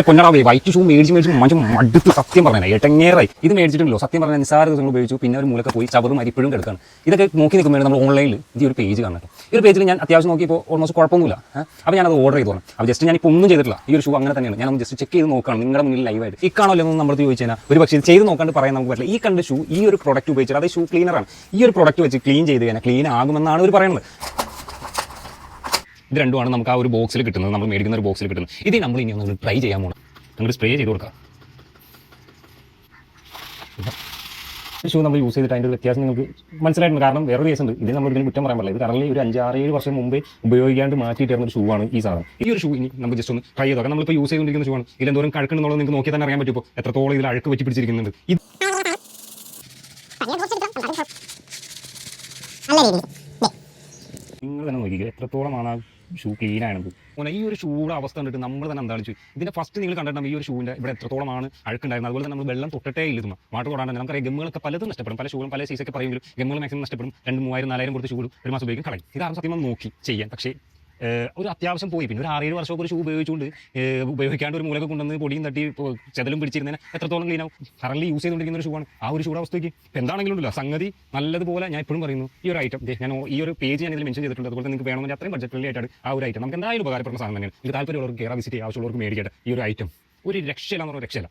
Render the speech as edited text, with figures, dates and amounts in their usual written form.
പൊന്നടാ white shoe മേടിച്ച് മനുഷ്യൻ മടുത്ത് സത്യം പറഞ്ഞാൽ എട്ടങ്ങേറായി ഇത് മേടിച്ചിട്ടുണ്ടല്ലോ സത്യം പറഞ്ഞാൽ നിസ്സാര ദിവസങ്ങൾ ഉപയോഗിച്ചു പിന്നെ ഒരു മൂലൊക്കെ പോയി ചവറും അരിപ്പോഴും കിടക്കാണ് ഇതൊക്കെ നോക്കി നിൽക്കുമ്പോൾ നമ്മൾ ഓൺലൈനിൽ ഈ ഒരു പേജ് കാണണം ഈ ഒരു പേജിൽ ഞാൻ അത്യാവശ്യം നോക്കിയപ്പോൾ ഓൾമോസ്റ്റ് കുഴപ്പമൊന്നുമില്ല അപ്പോൾ ഞാനത് ഓർഡർ ചെയ്തു അപ്പോൾ ജസ്റ്റ് ഞാനിപ്പോൾ ഒന്നും ചെയ്തിട്ടില്ല ഈ ഒരു ഷൂ അങ്ങനെ തന്നെയാണ് ഞാൻ ജസ്റ്റ് ചെക്ക് ചെയ്ത് നോക്കുകയാണ് നിങ്ങളുടെ മുന്നിൽ ലൈവായിട്ട് ഈ കാണോ എന്ന് നമ്മൾ ചോദിച്ചു കഴിഞ്ഞാൽ ഒരു പക്ഷേ ചെയ്ത് നോക്കാണ്ട് പറയാൻ നമുക്ക് പറ്റില്ല ഈ കണ്ട ഷൂ ഈ ഒരു പ്രൊഡക്റ്റ് ഉപയോഗിച്ചിട്ട് അത് ഷൂ ക്ലീനറാണ് ഈ ഒരു പ്രൊഡക്റ്റ് വെച്ച് ക്ലീൻ ചെയ്ത് കഴിഞ്ഞാൽ ക്ലീൻ ആകുമെന്നാണ് അവർ പറയുന്നത് ഇത് രണ്ടുമാണ് നമുക്ക് ആ ഒരു ബോക്സിൽ കിട്ടുന്നത് നമ്മൾ മേടിക്കുന്ന ഒരു ബോക്സിൽ കിട്ടുന്നത് ഇത് നമ്മൾ ഇനി ഒന്ന് ട്രൈ ചെയ്യാൻ പോകണം നിങ്ങൾ സ്പ്രേ ചെയ്ത് കൊടുക്കാം ഷൂ നമ്മൾ യൂസ് ചെയ്തിട്ട് അതിൻ്റെ ഒരു വ്യത്യാസം നിങ്ങൾക്ക് മനസ്സിലായിട്ടുണ്ട് കാരണം വേറൊരു കേസുണ്ട് ഇത് നമ്മൾ ഇതിന് കുറ്റം പറയാൻ പറ്റില്ല ഇത് കറങ്ങി ഒരു 5-6-7 വർഷം മുമ്പേ ഉപയോഗിക്കാണ്ട് മാറ്റിയിട്ടിരുന്ന ഒരു ഷൂ ആണ് ഈ സാധനം ഈ ഒരു ഷൂ ഇനി നമുക്ക് ജസ്റ്റ് ഒന്ന് ട്രൈ ചെയ്ത് നോക്കാം നമ്മളിപ്പോൾ യൂസ് ചെയ്തുകൊണ്ടിരിക്കുന്ന ഷൂ ആണ് ഇതിലെന്തോരം കഴക്കുന്നുള്ളത് നിങ്ങൾക്ക് നോക്കിയാൽ തന്നെ അറിയാൻ പറ്റുമോ എത്രത്തോളം ഇതിൽ അഴുക്ക് വെച്ച് പിടിച്ചിരിക്കുന്നുണ്ട് നിങ്ങൾ തന്നെ നോക്കിക്കുക എത്രത്തോളമാണ് ആ ഷൂ ക്ലീൻ ആയത് ഈ ഒരു ഷൂയുടെ അവസ്ഥ കണ്ടിട്ട് നമ്മൾ തന്നെ എന്താണ് ഇതിന്റെ ഫസ്റ്റ് നിങ്ങൾ കണ്ടിട്ടുണ്ടെങ്കിൽ ഈ ഒരു ഷൂവിന്റെ ഇവിടെ എത്രത്തോളമാണ് അഴുക്കുണ്ടായിരുന്നത് അതുപോലെ തന്നെ നമ്മൾ വെള്ളം തൊട്ടേ ഇല്ല വാട്ടർ തൊടാണ്ട് നമുക്കറിയാം ഗമ്മുകളൊക്കെ പലതും നഷ്ടപ്പെടും പല ഷൂകളും പല സൈസൊക്കെ പറയുമെങ്കിലും ഗമ്മുകൾ മാക്സിമം നഷ്ടപ്പെടും 2,000-3,000-4,000 കൊടുത്ത് ഷൂ ഒരു മാസം ഉപയോഗിക്കും കളയും ഇതാണ് സത്യം നോക്കി ചെയ്യാൻ പക്ഷേ ഒരു അത്യാവശ്യം പോയി പിന്നെ ഒരു 6-7 വർഷമൊക്കെ ഒരു ഷൂ ഉപയോഗിച്ചുകൊണ്ട് ഉപയോഗിക്കാണ്ട് ഒരു മൂലൊക്കെ കൊണ്ടുവന്ന് പൊടിയും തട്ടി ചെതലും പിടിച്ചിരുന്നതിന് എത്രത്തോളം ക്ലീൻ ആവും കറന്റ് യൂസ് ചെയ്തുകൊണ്ടിരിക്കുന്ന ഒരു ഷൂവാണ് ആ ഒരു ഷൂടെ അവസ്ഥയ്ക്ക് ഇപ്പം എന്താണെങ്കിലും ഉണ്ടല്ലോ സംഗതി നല്ലതുപോലെ ഞാൻ എപ്പോഴും പറയുന്നു ഈ ഒരു ഐറ്റം ഞാൻ ഈ ഒരു പേജ് ഞാൻ ഇതിൽ മെൻഷൻ ചെയ്തിട്ടുണ്ട് അതുപോലെ നിങ്ങൾക്ക് വേണമെങ്കിൽ അത്രയും ബഡ്ജറ്റ് ഫ്രണ്ട്ലി ആയിട്ടാണ് ആ ഒരു ഐറ്റം നമുക്ക് എന്തായാലും ഉപകാരപ്പെടുന്ന സാധനം തന്നെയാണ് ഇത് താല്പര്യമുള്ളവർക്ക് കയറാൻ വിസിറ്റ് ചെയ്യുക ആവശ്യമുള്ളവർക്ക് മേടിക്കട്ടെ ഈ ഒരു ഐറ്റം ഒരു രക്ഷയില്ലാന്ന് പറഞ്ഞ രക്ഷയില്ല